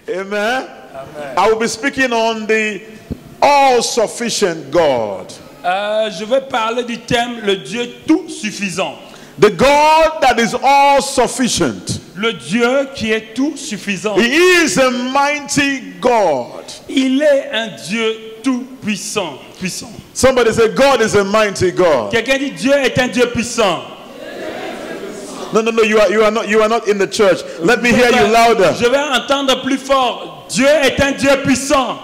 Amen. I will be speaking on the all-sufficient God. Je vais parler du thème le Dieu tout suffisant. The God that is all-sufficient. Le Dieu qui est tout suffisant. He is a mighty God. Il est un Dieu tout puissant. Somebody say God is a mighty God. Quelqu'un dit Dieu est un Dieu puissant. No, you are not in the church. Let me hear you louder. Je vais entendre plus fort. Dieu est un Dieu puissant.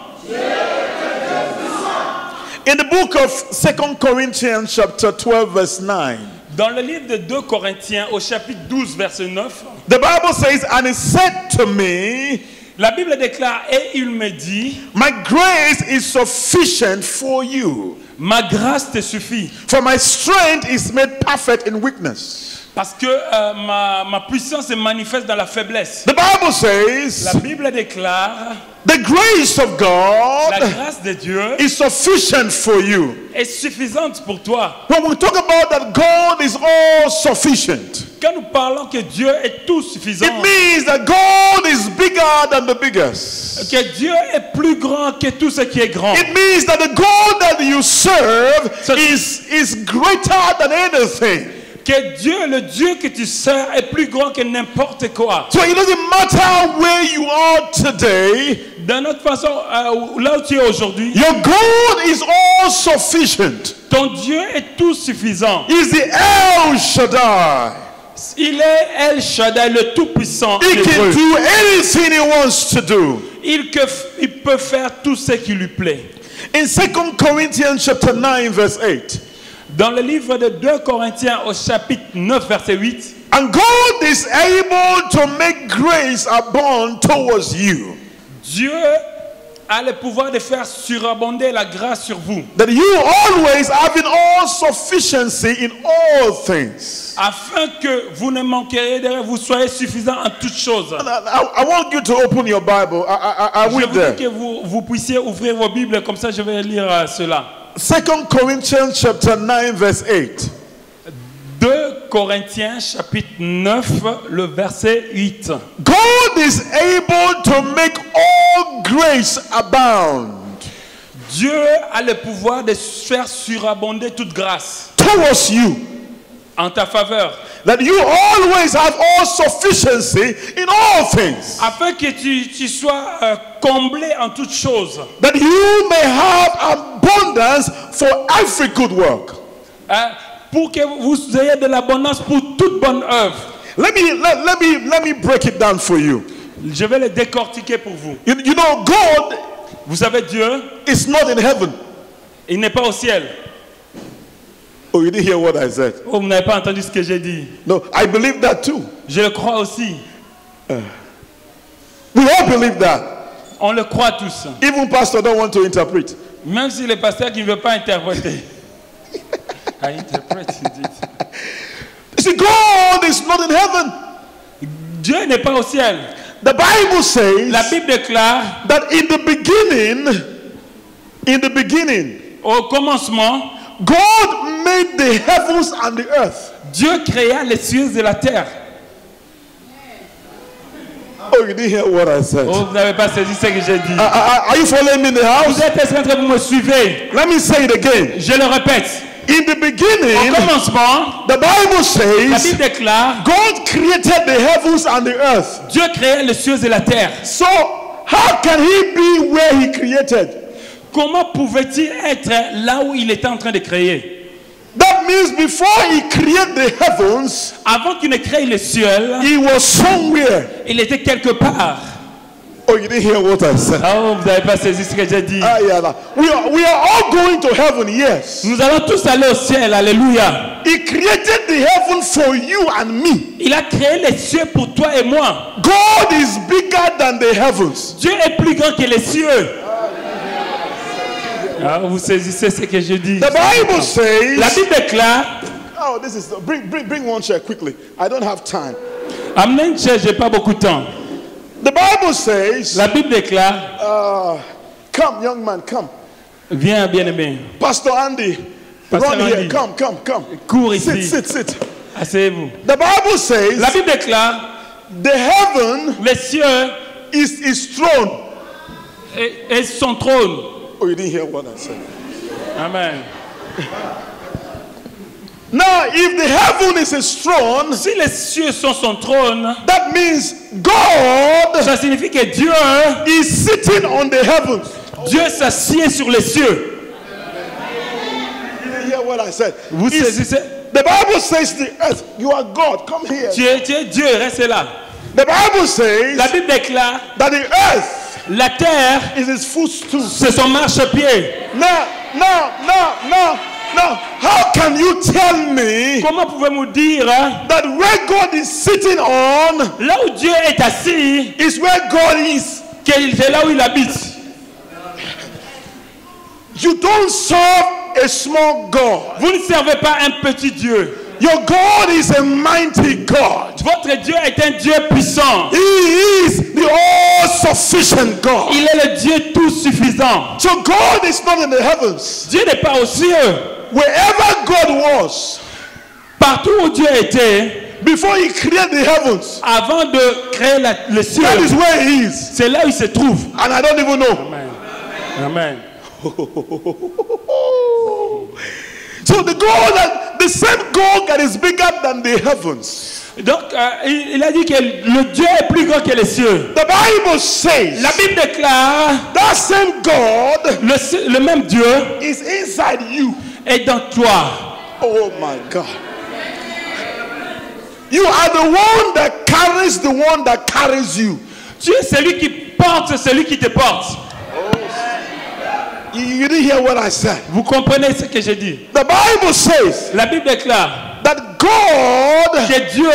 In the book of 2 Corinthians chapter 12 verse 9. Dans le livre de 2 Corinthiens au chapitre 12 verset 9. The Bible says, and he said to me, la Bible déclare et il me dit, my grace is sufficient for you. Ma grâce te suffit. For my strength is made perfect in weakness. Parce que ma puissance se manifeste dans la faiblesse. The Bible says, la Bible déclare, the grace of God la grâce de Dieu is sufficient for you. Est suffisante pour toi. When we talk about that God is all sufficient, quand nous parlons que Dieu est tout suffisant, it means that God is bigger than the biggest. Que Dieu est plus grand que tout ce qui est grand. It means that the God that you serve is greater than anything. Que Dieu, le Dieu que tu sers est plus grand que n'importe quoi. So it doesn't matter where you are today. D'une autre façon, là où tu es aujourd'hui, your God is all sufficient. Ton Dieu est tout suffisant. He's the El Shaddai. Il est El Shaddai, le tout-puissant. He can do anything he wants to do. Il peut faire tout ce qui lui plaît. In 2 Corinthians chapter 9 verse 8. Dans le livre de 2 Corinthiens au chapitre 9 verset 8. And God is able to make grace abound towards you. Dieu a le pouvoir de faire surabonder la grâce sur vous. That you always having all sufficiency in all things. Afin que vous ne manqueriez de rien, vous soyez suffisant en toutes choses. I want you to open your Bible. I je voudrais que vous puissiez ouvrir vos Bibles, comme ça je vais lire cela. 2 Corinthians chapter 9 verse 8. 2 Corinthiens chapitre 9 le verset 8. God is able to make all grace abound. Dieu a le pouvoir de faire surabonder toute grâce towards you. En ta faveur. That you always have all sufficiency in all things. Afin que tu sois comblé en toutes choses. That you may have abundance for every good work. Pour que vous ayez de l'abondance pour toute bonne œuvre. Let me break it down for you. Je vais le décortiquer pour vous. You know, God, vous savez, Dieu is not in heaven. Il n'est pas au ciel. Oh, you didn't hear what I said. Oh, vous n'avez pas entendu ce que j'ai dit. No, I believe that too. Je le crois aussi. We all believe that. On le croit tous. Even pastor don't want to interpret. Même si le pasteur qui ne veut pas interpréter. I interpret it. See, God is not in heaven. Dieu n'est pas au ciel. The Bible says la Bible déclare that in the beginning, au commencement, God made the heavens and the earth. Dieu créa les cieux et la terre. Oh, you didn't hear what I said. Oh, vous n'avez pas saisi ce que j'ai dit. Are you following me in the house? Vous êtes en train de me suivre. Let me say it again. Je le répète. In the beginning, au commencement, the Bible says, la Bible déclare, God created the heavens and the earth. Dieu créa les cieux et la terre. So, how can he be where he created? Comment pouvait-il être là où il était en train de créer? That means before he created the heavens, avant qu'il ne crée les cieux, he was somewhere. Il était quelque part. Oh, you didn't hear what I said. Oh, vous n'avez pas saisi ce que j'ai dit. We are all going to heaven, yes. Nous allons tous aller au ciel, alléluia. He created the heaven for you and me. Il a créé les cieux pour toi et moi. God is bigger than the heavens. Dieu est plus grand que les cieux. Ah, vous saisissez ce que je dis. The Bible says. La Bible déclare. Oh, this is bring one chair quickly. I don't have time. Amenez une chaise, j'ai pas beaucoup de temps. The Bible says. La Bible déclare. Come, young man, come. Viens, bien-aimé. Pastor Andy, run here. Come. Cours ici. Sit. Asseyez-vous. The Bible says. La Bible déclare. The heaven. Les cieux. his throne. et son trône. Oh, you didn't hear what I said. Amen. Now, if the heaven is his throne, Si les cieux sont son trône, that means God ça signifie que Dieu is sitting on the heavens. s'assied sur les cieux. You didn't hear what I said. Vous saisissez? The Bible says the earth, you are God, come here. Tu es Dieu, reste là. The Bible says La Bible déclare, that the earth la terre, is his footstool. c'est son marchepied. Now, how can you tell me Comment pouvez-vous dire, that where God is sitting on là où Dieu est assis, is where God is? c'est là où il habite? You don't serve a small God. Vous ne servez pas un petit Dieu. Your God is a mighty God. Votre Dieu est un Dieu puissant. He is the all-sufficient God. Il est le Dieu tout suffisant. So God is not in the heavens. Dieu n'est pas aux cieux. Wherever God was, Partout où Dieu était, before he created the heavens, avant de créer le ciel, that is where he is. c'est là où il se trouve. And I don't even know. Amen. Amen. So the same God that is bigger than the heavens. Donc, il a dit que le Dieu est plus grand que les cieux. The Bible says La Bible déclare, that same God le même Dieu is inside you. est dans toi. Oh my God. You are the one that carries the one that carries you. Tu es celui qui porte celui qui te porte. You didn't hear what I said. Vous comprenez ce que j'ai dit? The Bible says La Bible déclare that God que Dieu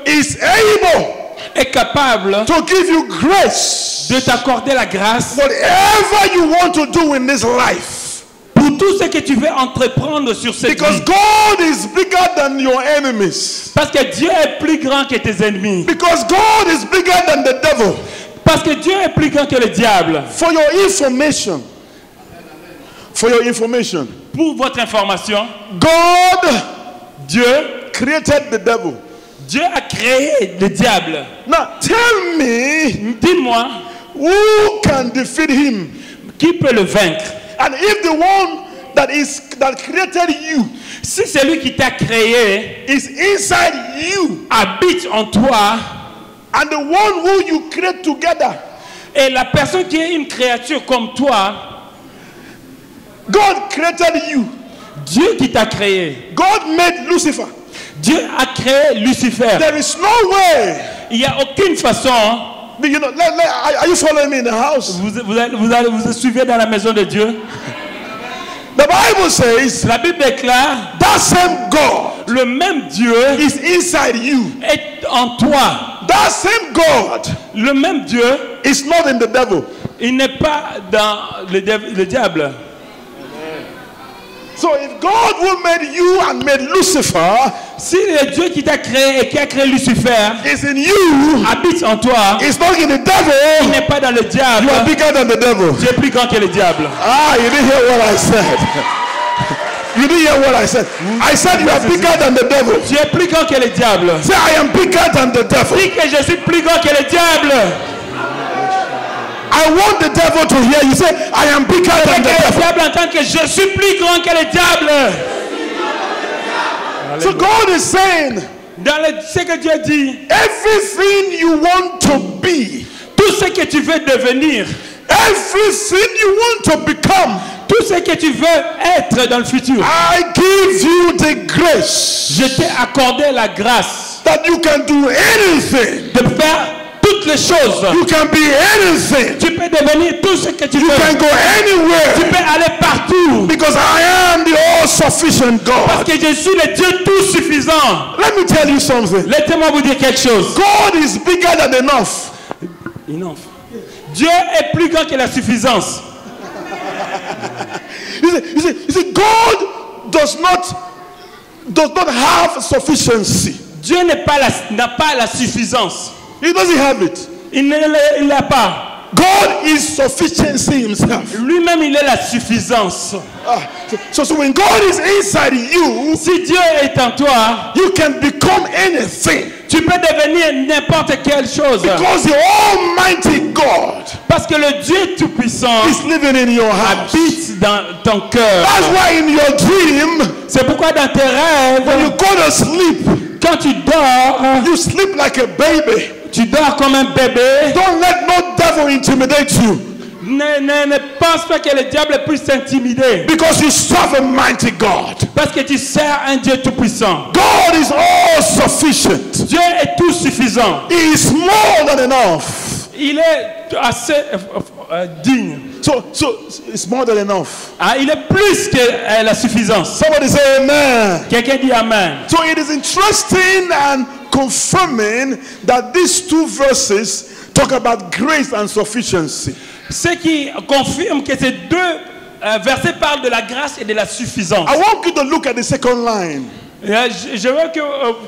is able est capable to give you grace. de t'accorder la grâce Whatever you want to do in this life. pour tout ce que tu veux entreprendre sur cette Because vie. God is bigger than your enemies. Parce que Dieu est plus grand que tes ennemis. Because God is bigger than the devil. Parce que Dieu est plus grand que le diable. For your information. Pour votre information, God Dieu created the devil. Dieu a créé le diable. Now tell me, Dis-moi, who can defeat him? qui peut le vaincre? And if the one that created you Si celui qui t'a créé is inside you, habite en toi, and the one who you create together, et la personne qui est une créature comme toi, God created you. Dieu qui t'a créé, God made Lucifer. Dieu a créé Lucifer. There is no way. Il n'y a aucune façon. You know, are you following me in the house? Vous suivez dans la maison de Dieu. The Bible says La Bible déclare, that same God le même Dieu is inside you. est en toi. That same God Le même Dieu, is not in the devil. il n'est pas dans le diable. So if God who made you and made Lucifer Si le Dieu qui t'a créé et qui a créé Lucifer is in you, habite en toi, it's not in the il devil. n'est pas dans le diable. You are bigger than the devil. Tu es plus grand que le diable. Ah, you didn't hear what I said. You didn't hear what I said. I said you are bigger than the devil. Tu es plus grand que le diable. Say I am bigger than the devil. Dis que je suis plus grand que le diable. I want the devil to hear you say I am bigger than the Que le devil. diable entende que je suis plus grand que le diable. So God is saying Dans ce que Dieu dit, everything you want to be, tout ce que tu veux devenir, everything you want to become, tout ce que tu veux être dans le futur, I give you the grace je t'ai accordé la grâce that you can do anything. de faire toutes les choses. You can be anything. Tu peux devenir tout ce que tu You veux. can go Tu anywhere peux aller partout. because I am the all-sufficient Parce God. que je suis le Dieu tout suffisant. Let me tell you something. Laissez-moi vous dire quelque chose. God is bigger than enough. Dieu est plus grand que la suffisance. You see, God does not have sufficiency. Dieu n'a pas la suffisance. He doesn't have it. Il ne l'a pas. God is sufficiency himself. Lui-même, il est la suffisance. So when God is inside you, Si Dieu est en toi, you can become anything. Tu peux devenir n'importe quelle chose. Because the Almighty God Parce que le Dieu Tout-Puissant is living in your house. habite dans ton cœur. That's why in your dream, C'est pourquoi dans tes when you rêves, go to sleep, quand tu dors, you sleep like a baby. tu dors comme un bébé. Don't let no devil intimidate you. Ne pense pas que le diable puisse t'intimider. Because you serve a mighty God. Parce que tu sers un Dieu Tout-Puissant. God is all sufficient. Dieu est tout suffisant. He is more than enough. Il est assez digne. So it's more than enough. Ah, il est plus que la suffisance. Somebody say amen. Quelqu'un dit amen. So it is interesting and confirming that these two verses talk about grace and sufficiency. Ce qui confirme que ces deux versets parlent de la grâce et de la suffisance. I want you to look at the second line. Je veux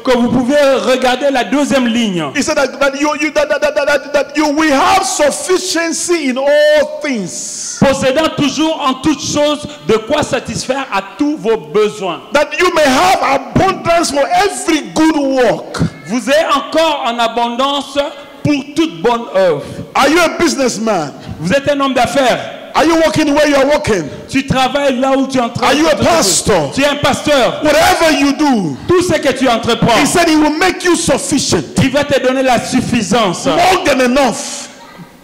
que vous pouvez regarder la deuxième ligne. He said that you will have sufficiency in all things. Possédant toujours en toutes choses de quoi satisfaire à tous vos besoins. That you may have abundance for every good work. Vous êtes encore en abondance pour toute bonne œuvre. Are you a businessman? Vous êtes un homme d'affaires. Are you working where you are working? Tu travailles là où tu es en train Are de you a pastor? Tu es un pasteur. Whatever you do, Tout ce que tu entreprends, he said he will make you sufficient. il va te donner la suffisance. More than enough.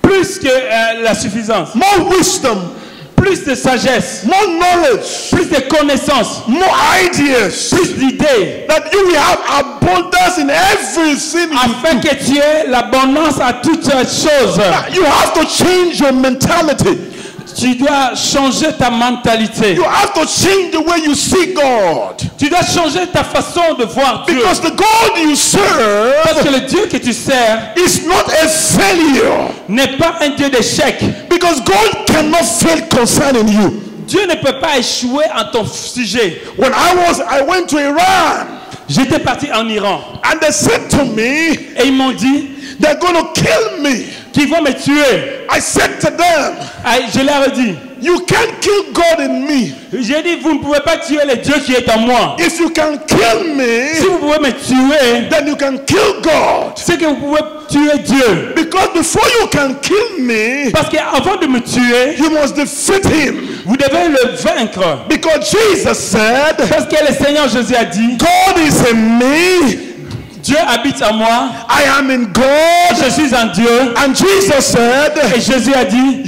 Plus que la suffisance. More wisdom. Plus de sagesse. More knowledge. Plus de connaissances. More ideas. Plus d'idées. That you will have abundance in everything. Afin que tu aies l'abondance à toutes choses. You have to change your mentality. Tu dois changer ta mentalité. You have to change the way you see God. Tu dois changer ta façon de voir Dieu. Because the God you serve Parce que le Dieu que tu sers is not a failure. n'est pas un Dieu d'échec. Because God cannot fail concerning you. Dieu ne peut pas échouer en ton sujet. When I went to Iran. J'étais parti en Iran. And they said to me, et ils m'ont dit, they're going to kill me. Qu'ils vont me tuer. I said to them, je leur ai dit, you can't kill God in me. J'ai dit, vous ne pouvez pas tuer le Dieu qui est en moi. If you can kill me, si vous pouvez me tuer, then you can kill God. C'est que vous pouvez tuer Dieu. Because before you can kill me, parce qu'avant de me tuer, you must defeat him. Vous devez le vaincre. Because Jesus said, parce que le Seigneur Jésus a dit, God is in me. Dieu habite en moi. I am in God. Je suis en Dieu. And Jesus said, et Jésus a dit,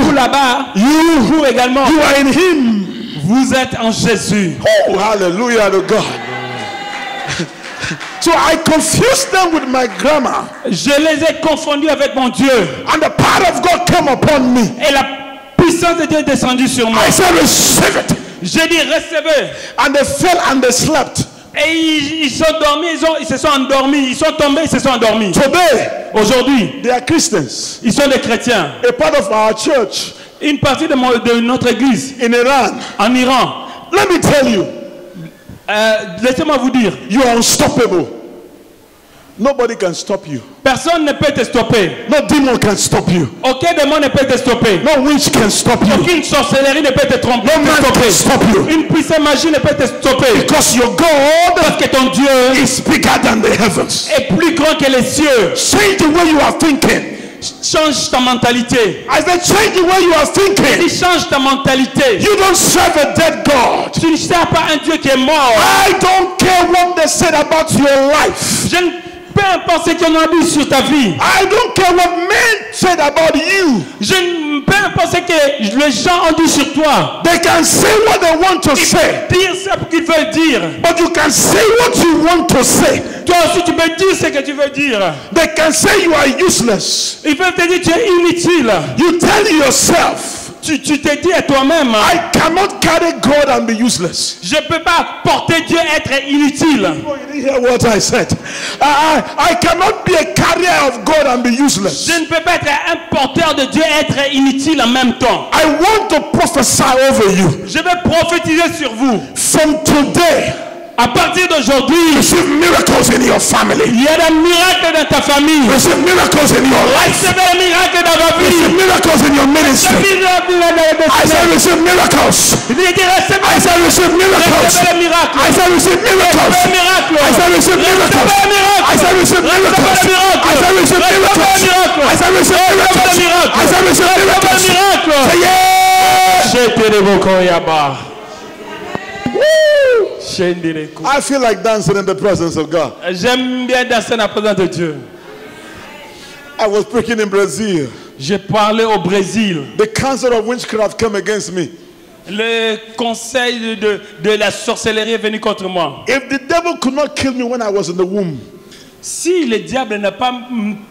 vous là-bas, vous également, you are in him. Vous êtes en Jésus. Oh, hallelujah to God. So I confused them with my grammar. Je les ai confondus avec mon Dieu. And the power of God came upon me. Et la puissance de Dieu est descendue sur moi. I said, receive it. J'ai dit, recevez. And they fell and they slept. Et ils sont dormis, ils se sont endormis. Ils sont tombés, ils se sont endormis. Today, aujourd'hui, they are Christians. Ils sont des chrétiens. A part of our church. Une partie de notre église. In Iran. En Iran. Let me tell you. Laissez-moi vous dire. You are unstoppable. Nobody can stop you. Personne ne peut te stopper. No demon can stop you. Aucun démon ne peut te stopper. No witch can stop you. Aucune sorcellerie ne peut te tromper. No man can stop you. Une puissante magie ne peut te stopper. Because your God parce que ton Dieu is bigger than the heavens. Est plus grand que les cieux. Change the way you are thinking. Change ta mentalité. I said change the way you are thinking. Change ta mentalité. You don't serve a dead God. Tu ne sers pas un Dieu qui est mort. I don't care what they said about your life. Peu importe ce qu'on a dit sur ta vie. I don't care what men said about you. Peu importe ce que les gens ont dit sur toi. They can say what they want to say. Dire ce qu'ils veulent dire. But you can say what you want to say. Toi aussi tu peux dire ce que tu veux dire. They can say you are useless. Ils peuvent te dire tu es inutile. You tell yourself. Tu te dis à toi-même. I cannot carry God and be useless. Je ne peux pas porter Dieu être inutile. Oh, you didn't hear what I said. I cannot be a carrier of God and be useless. Je ne peux pas être un porteur de Dieu être inutile en même temps. I want to prophesy over you. Je vais prophétiser sur vous. From today, À partir d'aujourd'hui, receive miracles in your family. il y a des miracles dans ta famille. Receive miracles in your life. Recevez des miracles dans ta Receive vie. miracles in your ministry. I said receive miracles. Il dit recevez I said receive miracles. les miracles. I said receive miracles. Recevez les miracles. I said receive miracles. I said receive miracles. I said receive miracles. I said receive miracles. I said receive miracles. Say yeah. I feel like dancing in the presence of God. J'aime bien danser dans la présence de Dieu. I was preaching in Brazil. J'ai parlé au Brésil. The council of witchcraft came against me. Le conseil de la sorcellerie est venu contre moi. If the devil could not kill me when I was in the womb, Si le diable n'a pas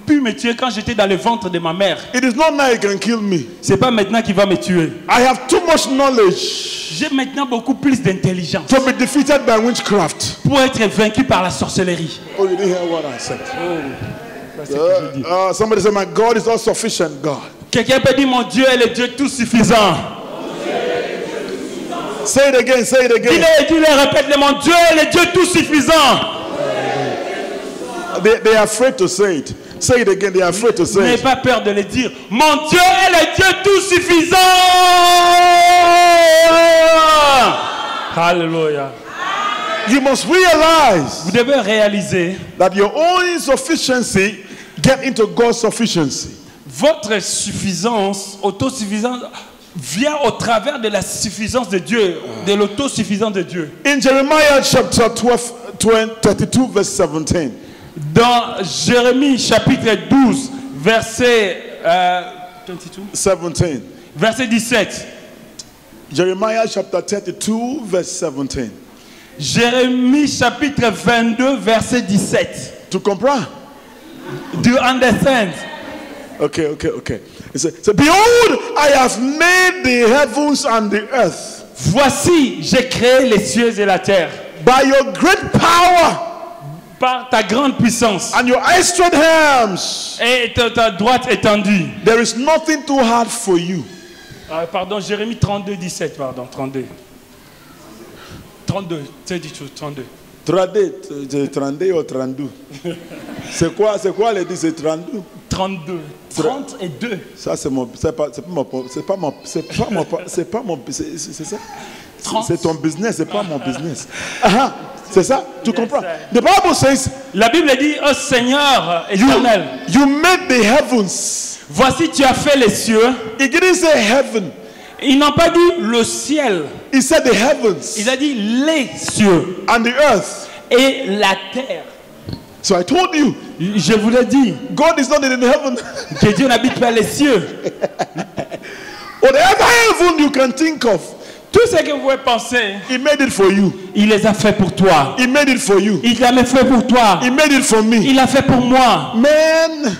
pu me tuer quand j'étais dans le ventre de ma mère, it is not now he can kill me. c'est pas maintenant qu'il va me tuer. I have too much knowledge J'ai maintenant beaucoup plus d'intelligence to be defeated by witchcraft. pour être vaincu par la sorcellerie. Oh, you didn't hear what I said. Somebody said, my God is all sufficient God. Quelqu'un peut dire mon Dieu est le Dieu tout suffisant. Say it again, say it again. Dis-le, répète-le, mon Dieu est le Dieu tout suffisant. They are afraid to say it. Say it again, they are afraid to say N'ayez it. pas peur de le dire. Mon Dieu est le Dieu tout suffisant. Alléluia. You must realize Vous devez réaliser that your own insufficiency get into God's sufficiency. votre suffisance, autosuffisance, vient au travers de la suffisance de Dieu, de l'autosuffisance de Dieu. In Jeremiah chapter 32 verse 17. Dans Jérémie chapitre 12, verset 17. verset 17. Jeremiah chapter 32 verse 17. Jérémie chapitre 22, verset 17. Tu comprends? Do you understand? Okay. It says, behold, I have made the heavens and the earth. Voici, j'ai créé les cieux et la terre. By your great power Par ta grande puissance and your outstretched hands, et ta droite étendue. there is nothing too hard for you. Pardon, Jérémie 32, 17, pardon, 32. 32, c'est du tout, 32. 32 ou 32? C'est quoi les 10? C'est 32? 32, 30 et 2. Ça c'est ça? 30. C'est ton business, c'est pas mon business. C'est ça? Tu comprends? The Bible says, La Bible dit, oh Seigneur éternel, you made the heavens. voici tu as fait les cieux. It didn't say heaven. Ils n'ont pas dit le ciel. It said the heavens Il a dit les cieux and the earth. et la terre. So I told you, Je vous l'ai dit, God is not in heaven. que Dieu n'habite pas les cieux. Whatever heaven you can think of, Tout ce que vous pouvez penser, He made it for you. il les a fait pour toi. He made it for you. Il l'a fait pour toi. He made it for me. Il l'a fait pour moi. Man,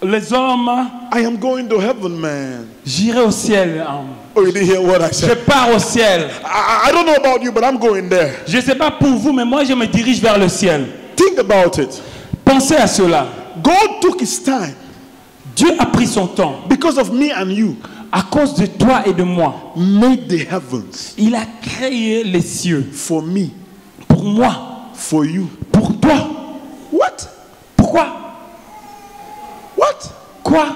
Les hommes, I am going to heaven, man. j'irai au ciel. Oh, you didn't hear what I Je said. pars au ciel. I don't know about you, but I'm going there. Je ne sais pas pour vous, mais moi je me dirige vers le ciel. Think about it. Pensez à cela. God took His time Dieu a pris son temps. because of me and you. À cause de toi et de moi, Made the heavens il a créé les cieux. for me, Pour moi, for you. pour toi. What? Pourquoi? What? Quoi?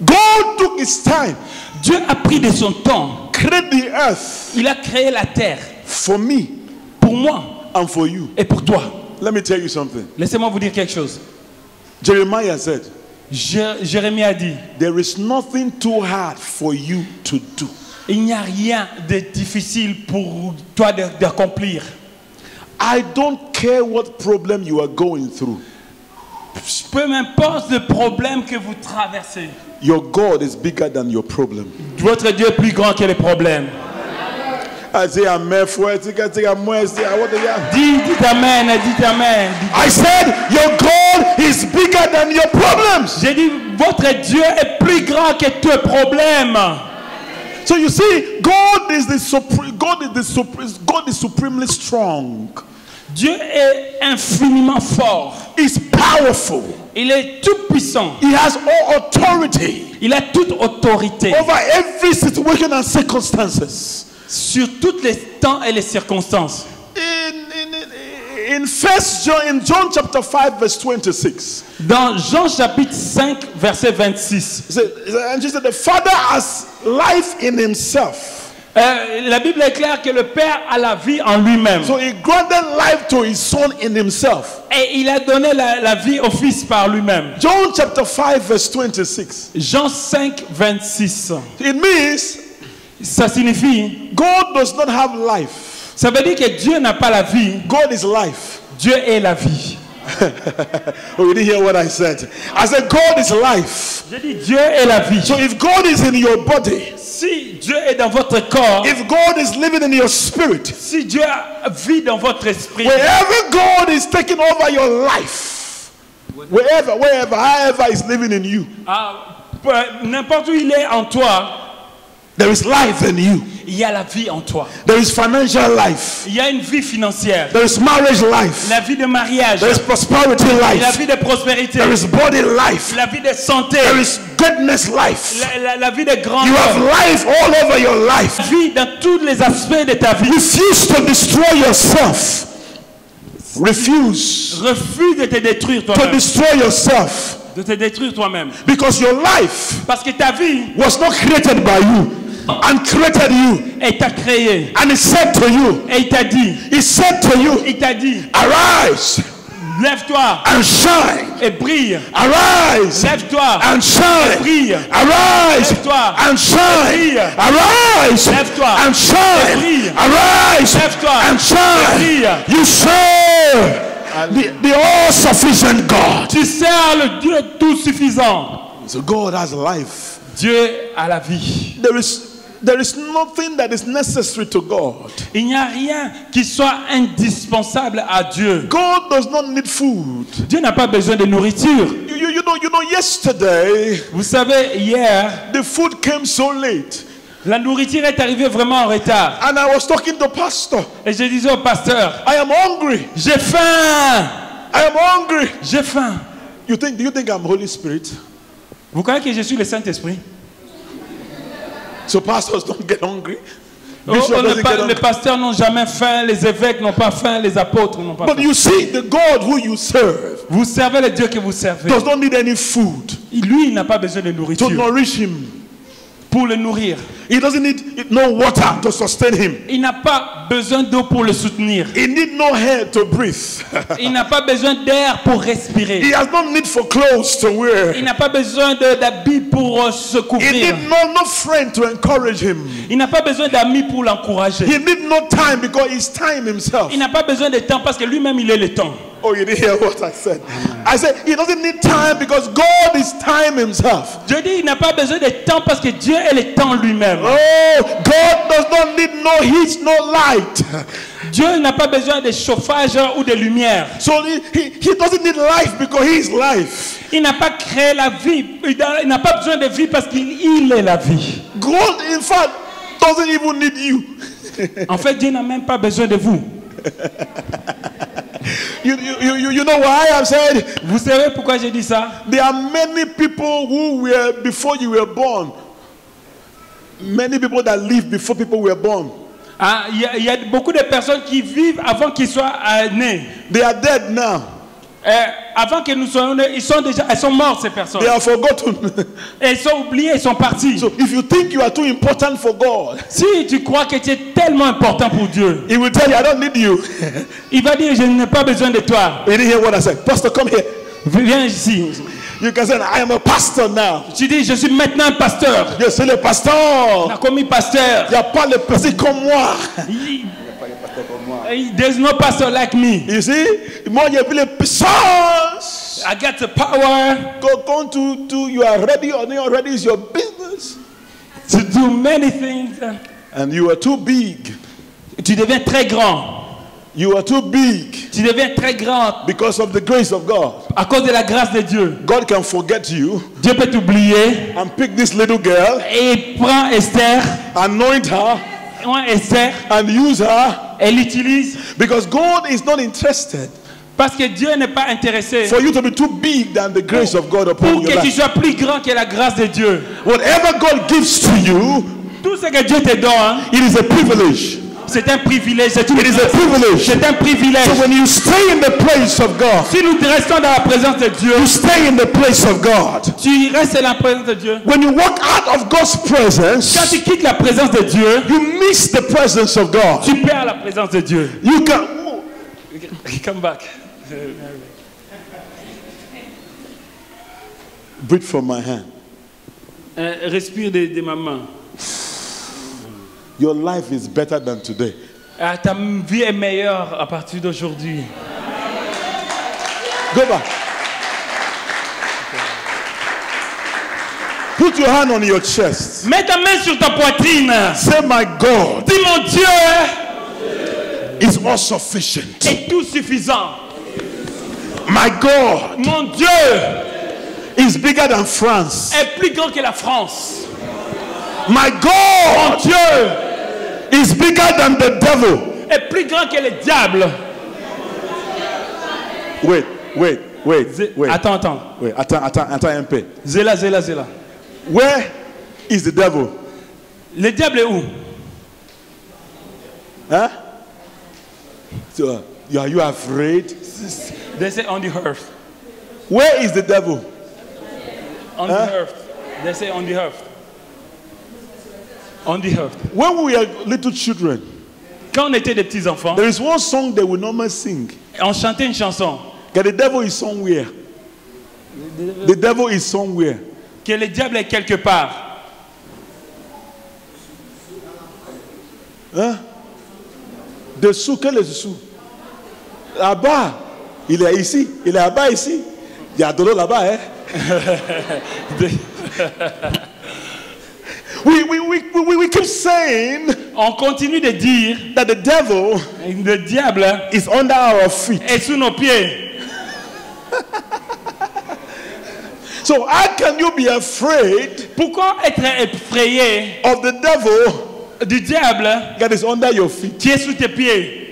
God took His time, Dieu a pris de son temps. create the earth Il a créé la terre. for me Pour moi and for you. et pour toi. Let me tell you something. Laissez-moi vous dire quelque chose. Jeremiah said, Jérémie a dit, there is nothing too hard for you to do. il n'y a rien de difficile pour toi d'accomplir. I don't care what problem you are going through. Peu m'importe le problème que vous traversez. Your God is bigger than your problem. Votre Dieu est plus grand que les problèmes. I say amen for it. Dites amen, dites amen. I said your God is bigger than your problems. J'ai dit votre Dieu est plus grand que tes problèmes. So you see, God is supremely strong. Dieu est infiniment fort. He's powerful. Il est tout puissant. He has all authority. Il a toute autorité Over every situation and circumstances. sur tous les temps et les circonstances. In John chapter 5 verse 26. Dans Jean chapitre 5 verset 26. And she said, the Father has life in himself. La Bible est claire que le Père a la vie en lui-même. So he granted life to his son in himself. Et il a donné la vie au Fils par lui-même. John chapter 5 verse 26. Jean 5 26. It means ça signifie God does not have life. Ça veut dire que Dieu n'a pas la vie. God is life. Dieu est la vie. Oh, you didn't hear what I said. I said God is life. Je dis Dieu est la vie. So if God is in your body, si Dieu est dans votre corps, if God is living in your spirit, si Dieu vit dans votre esprit, wherever God is taking over your life, wherever, however is living in you, n'importe où il est en toi, there is life in you. Il y a la vie en toi. There is financial life. Il y a une vie financière. There is marriage life. La vie de mariage. There is prosperity life. La vie de prospérité. There is body life. La vie de santé. There is goodness life. La vie de grandeur. You have life all over your life. Vie dans tous les aspects de ta vie. Refuse to destroy yourself. Refuse. Refuse de te détruire toi-même. To destroy yourself. De te détruire toi-même. Because your life. Parce que ta vie was not created by you. And created you. Et t'a créé. And he said to you. Et il t'a dit. He said to you. Il t'a dit. Arise. Lève-toi. And shine. Et brille. Arise. Lève-toi. And shine. Et brille. Arise. Lève-toi. And shine. Et brille. Arise. Lève-toi. And shine. Et brille. Arise. Lève-toi. And shine. Et brille. You serve the all-sufficient God. Tu sers le Dieu tout suffisant. So God has life. Dieu a la vie. There is nothing that is necessary to God. Il n'y a rien qui soit indispensable à Dieu. God does not need food. Dieu n'a pas besoin de nourriture. You know, yesterday, vous savez, hier, the food came so late. La nourriture est arrivée vraiment en retard. And I was talking to pastor. Et je disais au pasteur, I am hungry. J'ai faim. I am hungry. J'ai faim. Do you think I'm Holy Spirit? Vous croyez que je suis le Saint-Esprit? So pastors don't get hungry. Les pasteurs n'ont jamais faim, les évêques n'ont pas faim, les apôtres n'ont pas faim. But you see, the God who you serve, vous servez le Dieu que vous servez, does not need any food. Lui, il n'a pas besoin de nourriture. To nourish him. Pour le nourrir. He doesn't need no water to sustain him. Il n'a pas besoin d'eau pour le soutenir. He need no air to breathe. Il n'a pas besoin d'air pour respirer. He has no need for clothes to wear. Il n'a pas besoin d'habits pour se couvrir. He need no friend to encourage him. Il n'a pas besoin d'amis pour l'encourager. He need no time because he's time himself. Il n'a pas besoin de temps parce que lui-même il est le temps. Oh, you didn't hear what I said. I said he doesn't need time because God is time himself. Je dis il n'a pas besoin de temps parce que Dieu est le temps lui-même. Oh, God does not need no heat, no light. Dieu n'a pas besoin de chauffage ou de lumière. So he doesn't need life because he is life. Il n'a pas créé la vie. Il n'a pas besoin de vie parce qu'il est la vie. God, in fact, doesn't even need you. En fait, Dieu n'a même pas besoin de vous. You know why I've said? Vous savez pourquoi j'ai dit ça? There are many people who were before you were born. Many people that lived before people were born. Il y a beaucoup de personnes qui vivent avant qu'ils soient nés. They are dead now. Avant que nous soyons nés, elles sont mortes ces personnes. They are forgotten. Elles sont oubliées, elles sont parties. So if you think you are too important for God, si tu crois que tu es tellement important pour Dieu, He will tell you, I don't need you. Il va dire, je n'ai pas besoin de toi. You didn't hear what I said. Pastor, come here. Viens ici. You can say, I am a pastor now. Tu dis, je suis maintenant un pasteur. Je suis le pasteur. Comme pasteur. Il n'y a pas de pasteur comme moi. There's no pastor like me. You see, moi j'ai plus les puissances. I got the power. Go to you are ready or not ready is your business. To do many things. And you are too big. Tu deviens très grand. You are too big. Tu deviens très grand. Because of the grace of God. À cause de la grâce de Dieu. God can forget you. Dieu peut t'oublier. And pick this little girl. Et il prend Esther. Anoint her. Esther. And use her. Elle l'utilise. Because God is not interested. Parce que Dieu n'est pas intéressé. For you to be too big than the grace of God upon your life. Pour que tu sois plus grand que la grâce de Dieu. Whatever God gives to you. Tout ce que Dieu te donne, it is a privilege. c'est un privilège. C'est une It is a grâce. privilege. C'est un privilège. So when you stay in the place of God, Si nous restons dans la présence de Dieu, you stay in the place of God. tu restes dans la présence de Dieu. When you walk out of God's presence, Quand tu quittes la présence de Dieu, you miss the presence of God. tu perds la présence de Dieu. You can. Come back. Breathe from my hand. Respire de ma main. Your life is better than today. Ta vie est meilleure à partir d'aujourd'hui. Go back. Put your hand on your chest. Mets ta main sur ta poitrine. Say, my God Dis mon Dieu is all sufficient. est tout suffisant. My God Mon Dieu is bigger than France. est plus grand que la France. My Mon God Dieu is bigger than the devil. est plus grand que le diable. Wait. Attends. Wait, attends un peu. Zéla. Where is the devil? Le diable est où? Huh? So, are you afraid? They say on the earth. Where is the devil? On the earth. They say on the earth. On the earth. When we were little children, Quand on était des petits enfants, there is one song they will normally sing. on chantait une chanson. That the devil is somewhere. The devil is somewhere. Que le diable est quelque part. Hein? Dessous, quel est dessous? Là-bas. Il est ici. Il est là-bas ici. Il y a de l'eau là-bas, hein? We keep saying On continue de dire that the devil le diable is under our feet. est sous nos pieds. So how can you be afraid Pourquoi être effrayé of the devil du diable that is under your feet? qui est sous tes pieds?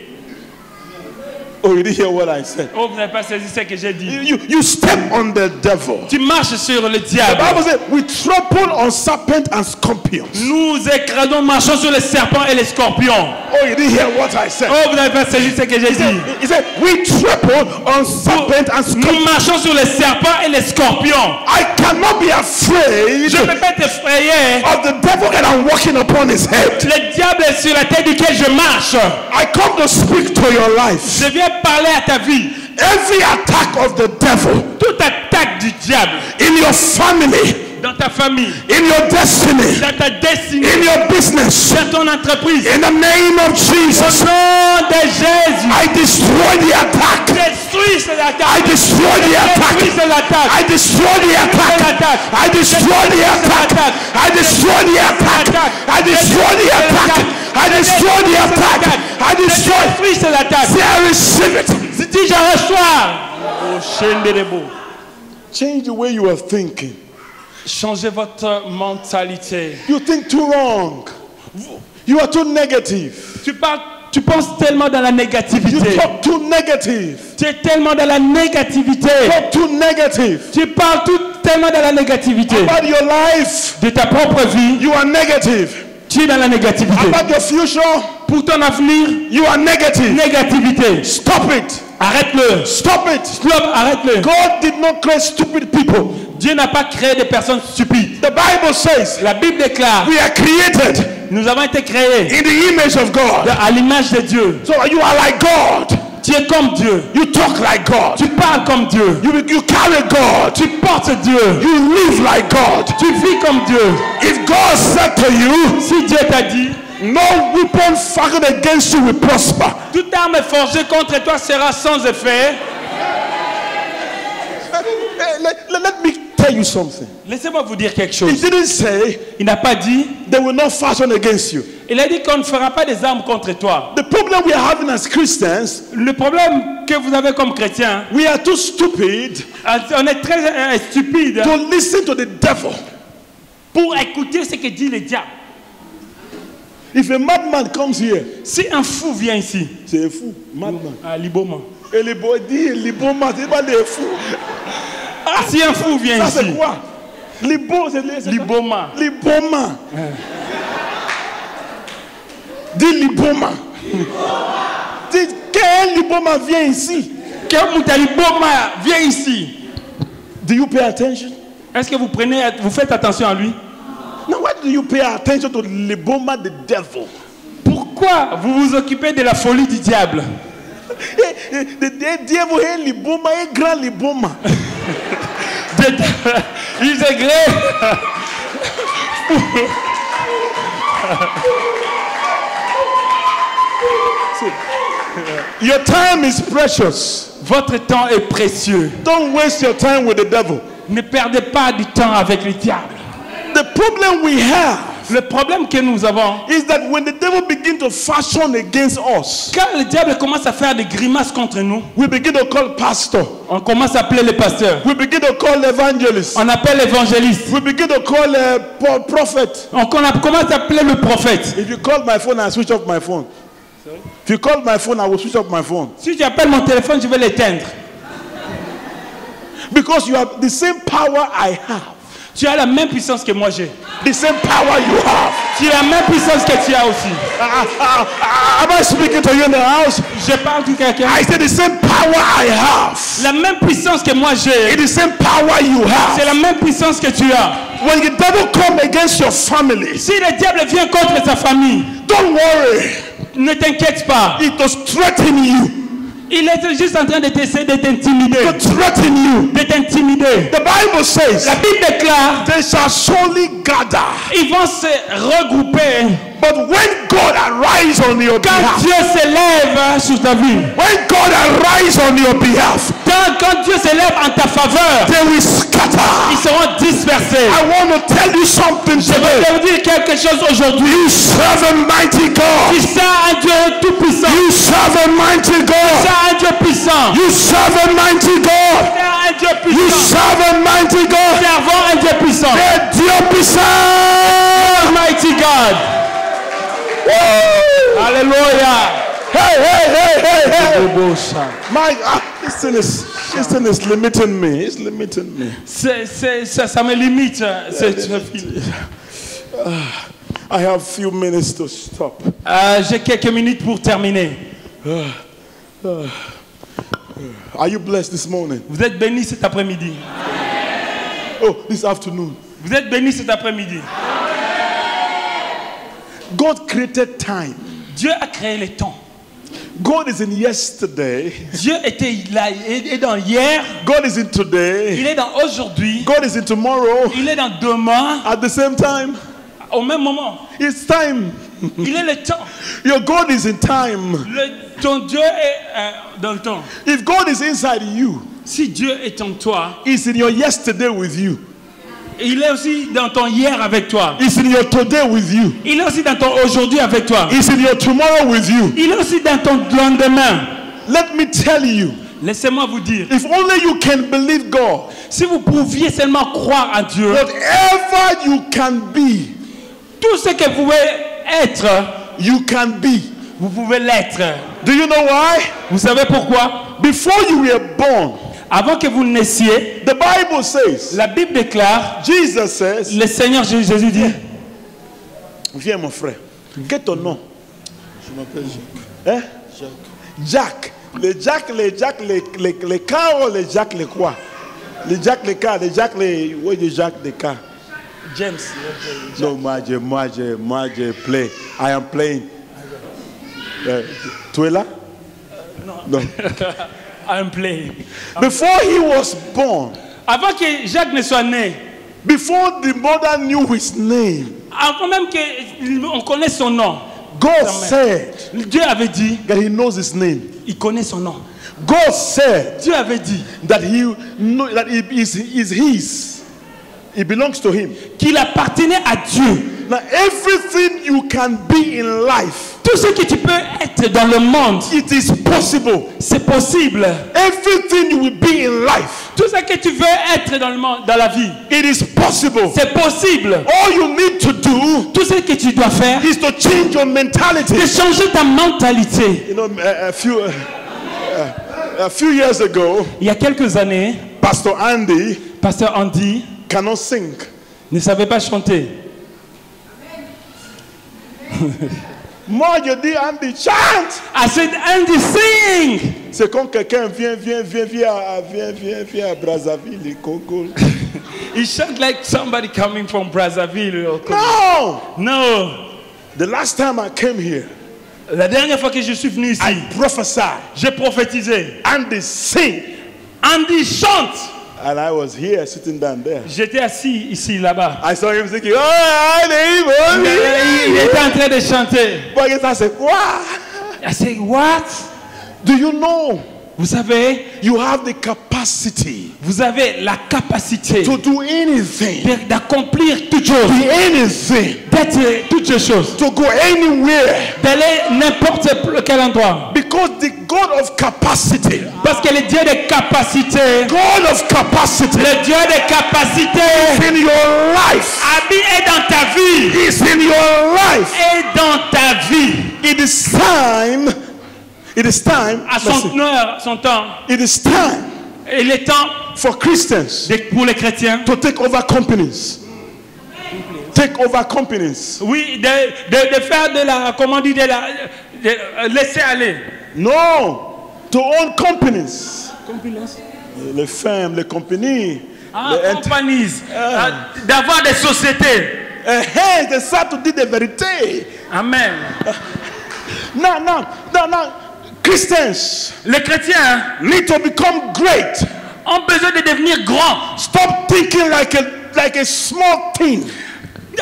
Oh, you didn't hear what I said. Oh, vous n'avez pas saisi ce que j'ai dit. You step on the devil. Tu marches sur le The diable. Bible says we trample on serpents and scorpions. Nous écrasons, marchons sur les serpents et les scorpions. Oh, you didn't hear what I said. Oh, vous n'avez pas saisi ce que j'ai dit. He said we trample on serpents and Nous scorpions. marchons sur les serpents et les scorpions. I cannot be afraid Je ne peux pas t'effrayer. of the devil that I'm walking upon his head. Le diable est sur la tête duquel je marche. I come to speak to your life. Je viens parler à ta vie. Every attack of the devil Toute attaque du diable in your family, dans ta famille, in your destiny, dans ta destinée, in your business, dans ton entreprise, in the name of au Jesus, nom de Jésus, I destroy the attack. détruis cette I attaque. destroy the attack. Détruis cette attaque. I destroy the attack. I destroy the attack. I destroy the attack. I destroy the attack. I destroy the attack. I destroy. Détruis cette attaque. Say I receive it. Si j'en reçois. Change the way you are thinking. Changez votre mentalité. You think too wrong. You are too negative. Tu penses tellement dans la You négativité. talk too negative. Tu es tellement dans la négativité. Talk too negative. Tu parles tellement dans la négativité. About your life, De ta propre vie, you are negative. tu es dans la négativité. About your future, Pour ton avenir, you are negative. négativité. Stop it. Arrête-le. Stop it. Stop, arrête-le. God did not create stupid people. Dieu n'a pas créé des personnes stupides. The Bible says La Bible déclare, we are created nous avons été créés in the image of God. à l'image de Dieu. So you are like God. Tu es comme Dieu. You talk like God. Tu parles comme Dieu. You carry God. Tu portes Dieu. You live like God. Tu vis comme Dieu. If God said to you, Si Dieu t'a dit, no weapon formed against you will prosper. toute arme forgée contre toi sera sans effet. Let me tell you something. Laissez-moi vous dire quelque He chose. didn't say Il n'a pas dit, they will not fashion against you. il a dit qu'on ne fera pas des armes contre toi. The problem we are having as Christians, Le problème que vous avez comme chrétien, we are too stupid on est très stupide to listen to the devil. pour écouter ce que dit le diable. If a madman comes here, Si un fou vient ici, c'est un fou, madman. à Liboma. Et les beaux disent, les beaux madman, c'est pas des fous. Si un fou vient Ça ici, c'est quoi? Les beaux, c'est Liboma. les beaux man. Dis Liboma. Dis quel Liboma vient ici. Quel Liboma vient ici? Do you pay attention? Est-ce que vous faites attention à lui? Now why do you pay attention to Liboma the devil? Pourquoi vous vous occupez de la folie du diable? The devil est Liboma, est grand Liboma. Il est grand. Your time is precious. Votre temps est précieux. Don't waste your time with the devil. Ne perdez pas du temps avec le diable. The problem we have Le problème que nous avons, is that when the devil begins to fashion against us, quand le diable commence à faire des grimaces contre nous, we begin to call pastor, on commence à appeler les pasteurs, we begin to call evangelist, on appelle l'évangéliste, we begin to call prophet. on commence à appeler le prophète. If you call my phone, I switch off my phone. If you call my phone, I will switch off my phone. Si tu appelles mon téléphone, je vais l'éteindre. Because you have the same power I have. Tu as la même puissance que moi j'ai. The same power you have. Tu as la même puissance que tu as aussi. Am I speaking to you in the house? Je parle à quelqu'un. I say the same power I have. La même puissance que moi j'ai. It's the same power you have. C'est la même puissance que tu as. When the devil come against your family, Si le diable vient contre ta famille, don't worry. ne t'inquiète pas. It does threaten you. Il est juste en train de t'essayer de t'intimider. To threaten you. De t'intimider. The Bible says, La Bible déclare, they shall surely gather. ils vont se regrouper. But when God arise on your Quand behalf, Dieu s'élève sur ta vie, when God arise on your behalf, quand Dieu s'élève en ta faveur, they will scatter. ils seront dispersés. I want to tell you something Je vais today. te dire quelque chose aujourd'hui. You serve a mighty God. Tu sers un Dieu tout-puissant. You serve a mighty Tu God. sers un Dieu puissant. You serve a mighty God. Tu sers un Dieu You puissant. serve a mighty God. Servons un Dieu puissant. The Dieu puissant. Mighty God. Woo! Alléluia. Hey, hey, hey, hey, hey. My, this thing is limiting me. It's limiting me. Ça me limite. I have few minutes to stop. J'ai quelques minutes pour terminer. Are you blessed this morning? Vous êtes bénis cet après-midi. Oh, this afternoon. Vous êtes bénis cet après-midi. God created time. Dieu a créé le temps. God is in yesterday. Dieu était là, il est dans hier. God is in today. Il est dans aujourd'hui. God is in tomorrow. Il est dans demain. At the same time. Au même moment. It's time. Il est le temps. Your God is in time. Ton Dieu est dans le temps. If God is inside you, si Dieu est en toi, He's in your yesterday with you. Il est aussi dans ton hier avec toi. He's in your today with you. Il est aussi dans ton aujourd'hui avec toi. He's in your tomorrow with you. Il est aussi dans ton lendemain. Let me tell you. Laissez-moi vous dire. If only you can believe God. Si vous pouviez seulement croire à Dieu. Whatever you can be. Tout ce que vous pouvez être. You can be. Vous pouvez l'être. Do you know why? Vous savez pourquoi? Before you were born. Avant que vous naissiez, the Bible says, la Bible déclare, Jesus says, le Seigneur Jésus dit, viens mon frère, quel est ton nom? Je m'appelle Jacques. Hein? Jacques. Les cars ou les Jacques les quoi? Les Jacques les cars, les Jacques les... Oui, les Jacques les cars. James. Non, moi je play. I am playing. Tu es là? Non. I'm playing. Before he was born, avant que Jacques ne soit né, before the mother knew his name, avant même qu'on connaisse son nom, God said, Dieu avait dit that he knows his name. Il connaît son nom. God said, Dieu avait dit that it is his. It belongs to him. Qu'il appartenait à Dieu. Now everything you can be in life, tout ce que tu peux être dans le monde, it is possible. C'est possible. Everything you will be in life, tout ce que tu veux être dans le monde, dans la vie, it is possible. C'est possible. All you need to do, tout ce que tu dois faire, is to change your mentality. De changer ta mentalité. You know, a few years ago, il y a quelques années, Pastor Andy cannot sing. Ne savait pas chanter. Moi, je dis Andy, chante. I said, Andy, sing. C'est quand quelqu'un vient à Brazzaville, le Congo. It sounds like somebody coming from Brazzaville. No! No. The last time I came here, La dernière fois que je suis venu ici, I prophesied. j'ai prophétisé. Andy, sing. Andy chante. And I was here sitting down there. J'étais assis ici, là-bas. I saw him singing. Oh, Il était en train de chanter. I said, what? I said, what? Do you know? Vous savez, You have the capacity vous avez la capacité to do anything. d'accomplir toutes choses, Be anything. d'être toutes ces choses, To go anywhere. d'aller n'importe quel endroit. Because the God of capacity. Parce que le Dieu de capacité, God of capacity. le Dieu de capacité In your life. est dans ta vie. Is in your life. Est dans ta vie. It is time. It is time. À son heure, son temps. It is time Il est temps for Christians pour les chrétiens, to take over companies. Take over companies. oui, de faire de la, comment dire, de laisser aller. No, to own companies. Les firmes, les compagnies. les Companies, d'avoir des sociétés. They start to do the vérité. Amen. Now, Christians Les chrétiens need to become great. ont besoin de devenir grands. Stop thinking like a small thing.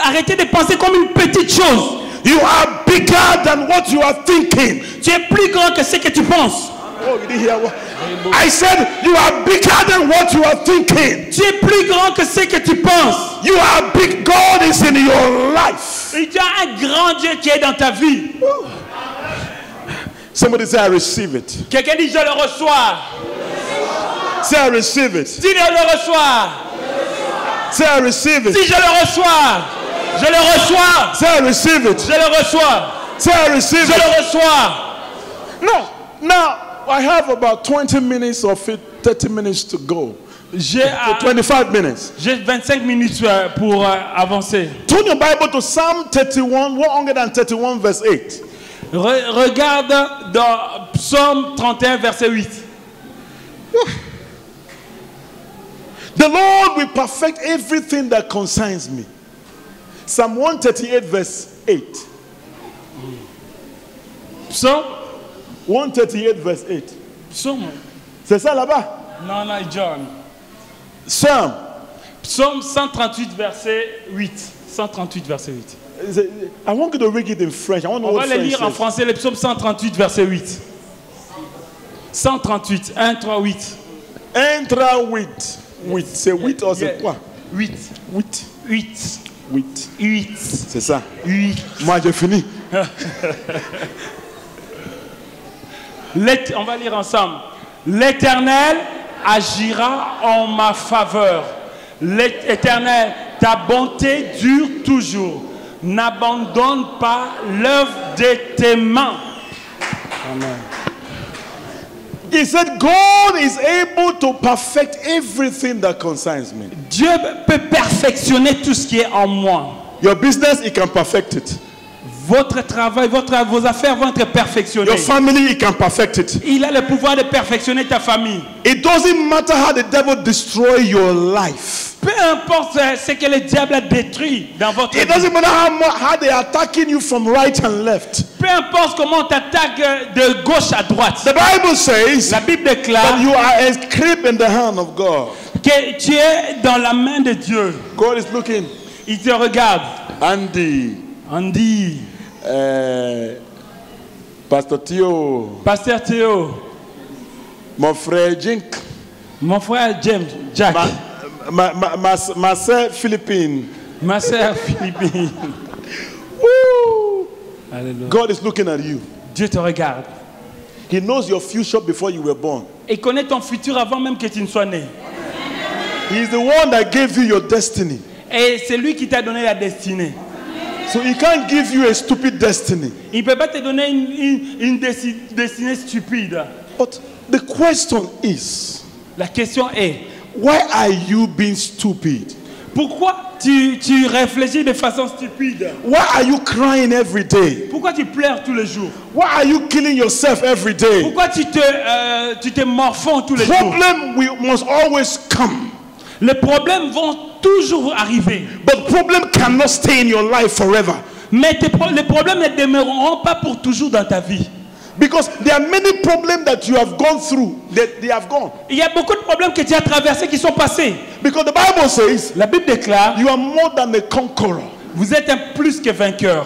Arrêtez de penser comme une petite chose. You are bigger than what you are thinking. Tu es plus grand que ce que tu penses. Oh, you didn't hear what? I said you are bigger than what you are thinking. Tu es plus grand que ce que tu penses. You are big. God is in your life. Il y a un grand Dieu qui est dans ta vie. Somebody say, I receive it. Quelqu'un dit, je le reçois. Say, I receive it. Dis, je le reçois. Say, I receive it. Si je le reçois. Je le reçois. Say, I receive it. Je le reçois. Say, I receive Je it. le reçois. No, now I have about 20 minutes or 30 minutes to go. J'ai 25 minutes. 25 minutes pour avancer. Turn your Bible to Psalm 31, 131 verse 8. Regarde dans Psaume 31, verset 8. The Lord will perfect everything that concerns me. Psalm 138 verse 8. Psaume 138 verse 8. Psaume. C'est ça là-bas? Non, John. Psalm. Psaume 138, verset 8. 138, verset 8. I want you to read it in French. I want to know On va what le French lire en says. français, le psaume 138, verset 8. 138, 1, 3, 8. 1, 3, 8. 8. C'est 8 ou c'est quoi? 8. 8. 8. 8. 8. C'est ça. 8. Moi, j'ai fini. On va lire ensemble. L'Éternel agira en ma faveur. L'Éternel, ta bonté dure toujours. N'abandonne pas l'œuvre de tes mains. Amen. He said, God is able to perfect everything that concerns me. Dieu peut perfectionner tout ce qui est en moi. Your business, He can perfect it. Votre travail, vos affaires vont être perfectionnées. Your family, He can perfect it. Il a le pouvoir de perfectionner ta famille. It doesn't matter how the devil destroy your life. Peu importe ce que le diable a détruit dans votre It vie. doesn't matter how they are attacking you from right and left. Peu importe comment on t'attaque de gauche à droite. The Bible says La Bible that déclare you are a script in the hand of God. que tu es dans la main de Dieu. God is looking. Il te regarde. Andy, Andy, Pastor Theo, Pasteur Théo, mon frère Jink, mon frère James, Jack, ma soeur Philippine. ma soeur Philippine. Woo! Alléluia. God is looking at you. Dieu te regarde. He knows your future before you were born. Il connaît ton futur avant même que tu ne sois né. He is the one that gave you your destiny. Et c'est lui qui t'a donné la destinée. So He can't give you a stupid destiny. Il ne peut pas te donner une destinée stupide. But the question is, La question est, why are you being stupid? Pourquoi tu réfléchis de façon stupide? Why are you crying every day? Pourquoi tu pleures tous les jours? Why are you killing yourself every day? Pourquoi tu te morfonds tous les jours? Problem must always come. Les problèmes vont toujours arriver. But problem cannot stay in your life forever. Mais les problèmes ne demeureront pas pour toujours dans ta vie. Because there are many problems that you have gone through, that they have gone. Il y a beaucoup de problèmes que tu as traversés qui sont passés. Because the Bible says, La Bible déclare, you are more than a conqueror. vous êtes un plus que vainqueur.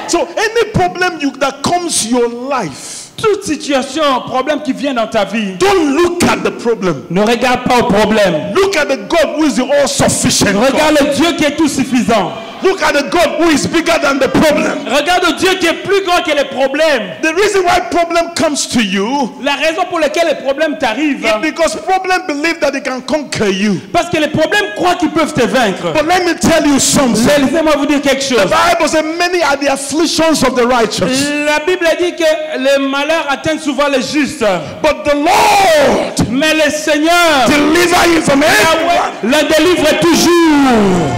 So any problem that comes to your life, Toute situation, problème qui vient dans ta vie, don't look at the problem. ne regarde pas au problème. Look at the God who is the all-sufficient God. Regarde le Dieu qui est tout suffisant. Look at the God who is bigger than the problem. Regarde le Dieu qui est plus grand que les problèmes. The reason why problem comes to you La raison pour laquelle les problèmes t'arrivent, is because problem believe that they can conquer you. parce que les problèmes croient qu'ils peuvent te vaincre. But let me tell you something. Laissez-moi vous dire quelque The chose. Bible says many are the afflictions of the righteous, La Bible dit que les malheurs atteignent souvent les justes. but the Lord Mais le Seigneur deliver you from everyone. le délivre toujours.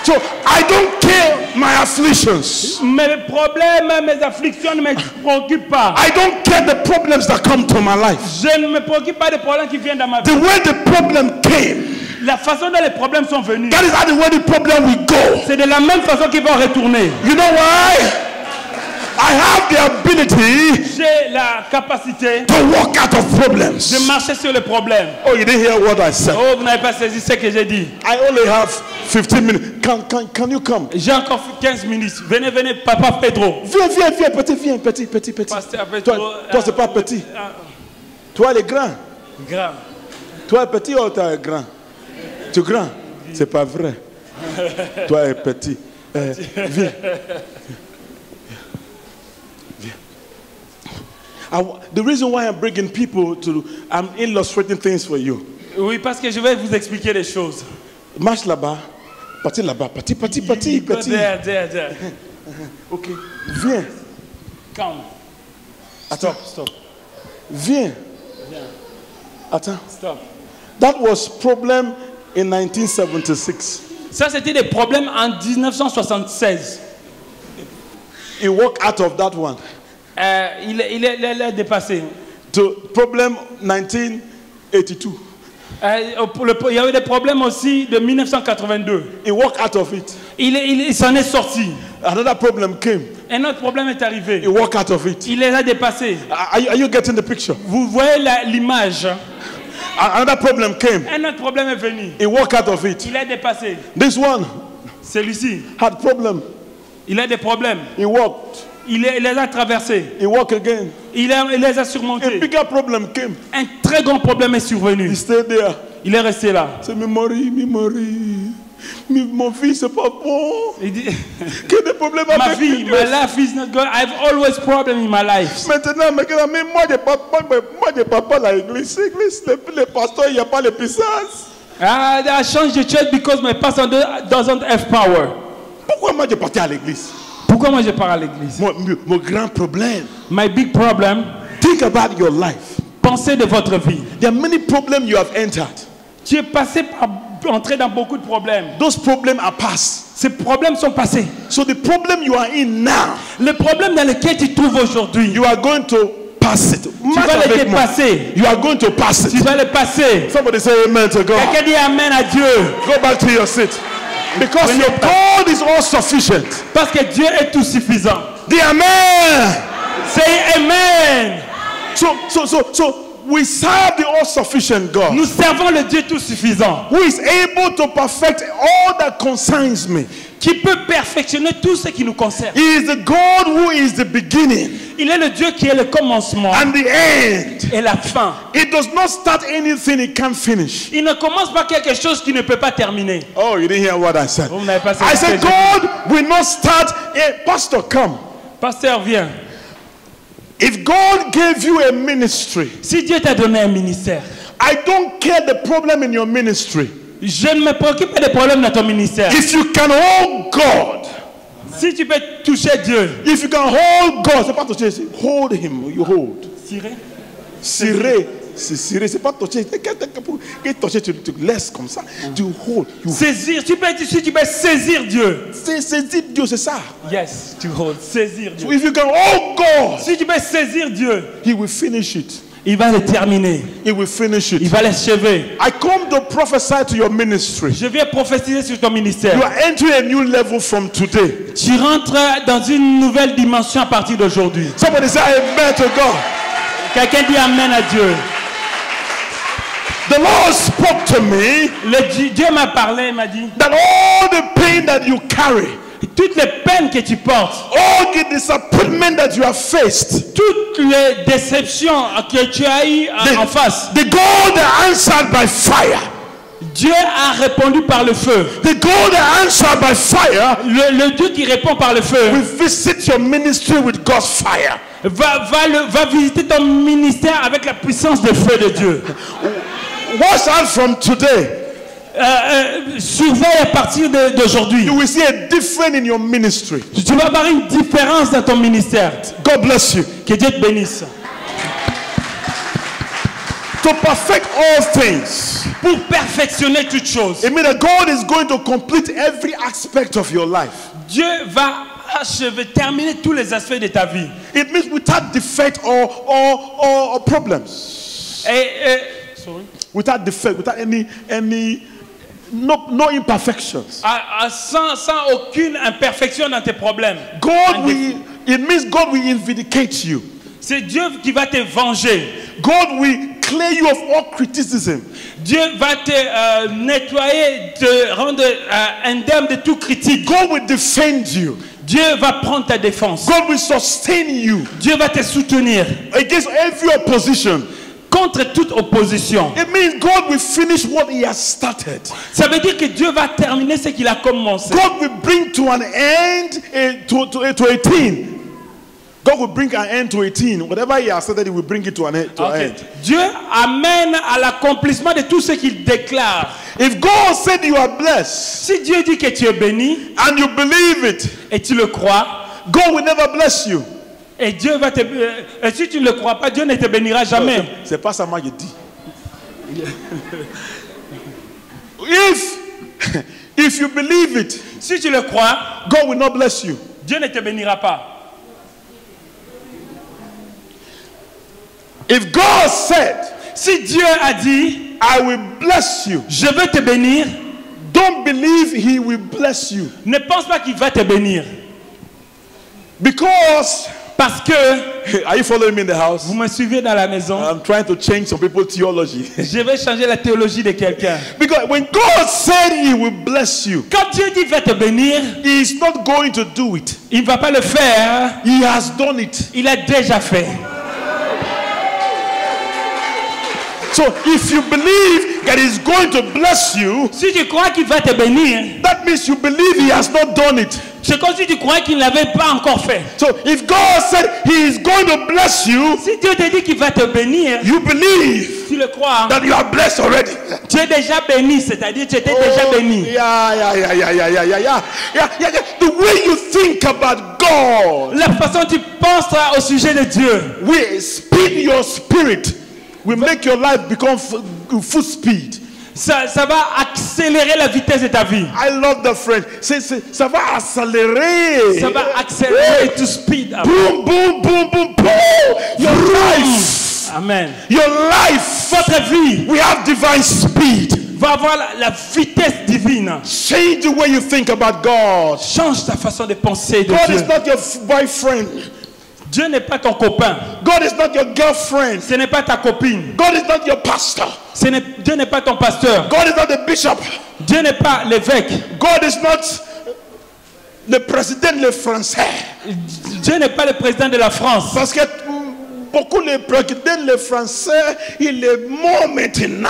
So I don't care my afflictions. Mes problèmes, mes afflictions ne me préoccupent pas. I don't care the problems that come to my life. Je ne me préoccupe pas des problèmes qui viennent dans ma The vie. way the problem came, La façon dont les problèmes sont venus, that is how the way the problem will go. c'est de la même façon qu'ils vont retourner. You know why? I have the ability J'ai la capacité to walk out of de problems. marcher sur les problèmes. Oh, you didn't hear what I said. Oh, vous n'avez pas saisi ce que j'ai dit. I only have 15 minutes. Can you come? J'ai encore 15 minutes. Venez, venez, Papa Pedro. Viens, petit. Pasteur Pedro. Toi, c'est pas petit. Toi, les grands. Grave. Toi, petit ou toi, grand? Tu es grand? C'est pas vrai. Toi, es petit. Viens. The reason why I'm bringing people I'm illustrating things for you. Oui, parce que je vais vous expliquer les choses. Marche là-bas. Parti là-bas. Petit. Go there. Ok. Viens. Calme. Attends. Stop. Viens. Attends. Stop. That was problem in 1976. Ça, c'était des problèmes en 1976. He walked out of that one. Il est dépassé. To problem 1982. Il y a eu des problèmes aussi de 1982. He walked out of it. Il s'en est sorti. Another problem came. Un autre problème est arrivé. He walked out of it. Il les a dépassés. Are you getting the picture? Vous voyez l'image. Another problem came. Un autre problème est venu. He walked out of it. Il est dépassé. This one Celui-ci, had problem. il a des problèmes. He walked. Il les a traversés. He walked again. Il les a A surmontés. bigger problem came. Un très grand problème est survenu. He stayed there. Il est resté là. C'est memory. Mon fils, c'est pas bon. Il dit, Quel des problèmes ma avec vie, my life is not good. I have always problem in my life. Maintenant, mais moi, je parle pas à l'église. Les pasteurs, il n'y a pas les puissances. I changed the church because my pastor doesn't have power. Pourquoi moi, je partais à l'église? Pourquoi moi je pars à l'église? Mon grand problème. My big problem, Think about your life. pensez de votre vie. There are many problems you have entered. Tu es passé par entrer dans beaucoup de problèmes. Those problems are past. Ces problèmes sont passés. So the problem you are in now, Le problème dans lequel tu te trouves aujourd'hui, you are going to pass it. tu vas le dépasser. You are going to pass Tu it. vas le passer. Somebody say amen to God. Quelqu'un dit Amen à Dieu. Go back to your seat. Because your God is all sufficient. Parce que Dieu est tout suffisant. The amen. Say Amen. So we serve the all sufficient God, Nous servons le Dieu tout suffisant, who is able to perfect all that concerns me. qui peut perfectionner tout ce qui nous concerne. He is the God who is the beginning Il est le Dieu qui est le commencement and the end. et la fin. He does not start anything he can't finish. Il ne commence pas quelque chose qui ne peut pas terminer. Oh, you didn't hear what I said. Vous n'avez pas I said God will not start. Hey, Pastor, come. Pasteur, viens. If God gave you a ministry, Si Dieu t'a donné un ministère, I don't care the problem in your ministry. je ne me préoccupe pas des problèmes dans ton ministère. If you can hold God, Si tu peux toucher Dieu, if you can hold God, c'est pas toucher, c'est hold him, you hold. Tirez. Serrer, C'est serré, c'est pas touché. Pour toucher, tu laisses comme ça. Tu hold. Saisir, tu peux saisir Dieu. Saisir Dieu, c'est ça. Yes, tu hold. Saisir Dieu. So if you can hold God, Si tu peux saisir Dieu, He will finish it. il va le terminer. He will finish Il it. va l'achever. I come to prophesy to your ministry. Je viens prophétiser sur ton You ministère. are entering a new level from today. Tu rentres dans une nouvelle dimension à partir d'aujourd'hui. Somebody say amen to God. Quelqu'un dit Amen à Dieu. The Lord spoke to me Dieu m'a parlé, il m'a dit, that all the pain that you carry, toutes les peines que tu portes, all the disappointment that you have faced, toutes les déceptions que tu as eues en face, the God that answered by fire, Dieu a répondu par le feu. the God that answered by fire Le Dieu qui répond par le feu will visit your ministry with God's fire. va visiter ton ministère avec la puissance du feu de Dieu. Watch out from today. Surveille à partir d'aujourd'hui. You will see a difference in your ministry. Tu vas avoir une différence dans ton ministère. God bless you. Que Dieu te bénisse. To perfect all things. Pour perfectionner toutes choses. It means that God is going to complete every aspect of your life. Dieu va achever, terminer tous les aspects de ta vie. It means without defect or problems. Without defect, without no imperfections. Sans aucune imperfection dans tes problèmes. It means God will vindicate you. C'est Dieu qui va te venger. God will clear you of all criticism. Dieu va te nettoyer, te rendre indemne de toute critique. God will defend you. Dieu va prendre ta défense. God will sustain you. Dieu va te soutenir. Against every opposition. Contre toute opposition. It means God will finish what He has started. Ça veut dire que Dieu va terminer ce qu'il a commencé. God will bring to an end to a thing. God will bring an end to a thing. Whatever He has started, He will bring it to an end. Dieu amène à l'accomplissement de tout ce qu'il déclare. If God said you are blessed, si Dieu dit que tu es béni, and you believe it, et tu le crois, God will never bless you. Et Dieu va te et si tu ne le crois pas, Dieu ne te bénira jamais. C'est pas ça que je dis. If you believe it, si tu le crois, God will not bless you. Dieu ne te bénira pas. If God said, si Dieu a dit, I will bless you, je veux te bénir, don't believe He will bless you. Ne pense pas qu'il va te bénir. Parce que, are you following me in the house? Vous me suivez dans la maison? I'm trying to change some people's theology. Je vais changer la théologie de quelqu'un. Because when God said He will bless you, quand Dieu dit va te bénir, He is not going to do it. Il ne va pas le faire. He has done it. Il a déjà fait. So if you believe that He's going to bless you, si tu crois qu'il va te bénir, that means you believe He has not done it. C'est comme si tu crois qu'il n'avait pas encore fait. So if God said He is going to bless you, si Dieu te dit qu'il va te bénir, you believe tu le crois, that you are blessed already. Tu es déjà béni, c'est-à-dire tu étais déjà béni. Yeah. The way you think about God, la façon dont tu penses au sujet de Dieu, will speed your spirit. Will make your life become full speed. Ça va accélérer la vitesse de ta vie. I love the French. Ça va accélérer. Ça va accélérer to speed. Boom, boom, boom, boom, boom. Your life. Amen. Your life. Votre vie. We have divine speed. Va avoir la vitesse divine. Change the way you think about God. Change ta façon de penser de God Dieu. is not your boyfriend. Dieu n'est pas ton copain. God is not your girlfriend. Ce n'est pas ta copine. God is not your pastor. Dieu n'est pas ton pasteur. God is not the bishop. Dieu n'est pas l'évêque. God is not le président le français. Dieu n'est pas le président de la France. Parce que beaucoup de présidents le français, il est mort maintenant.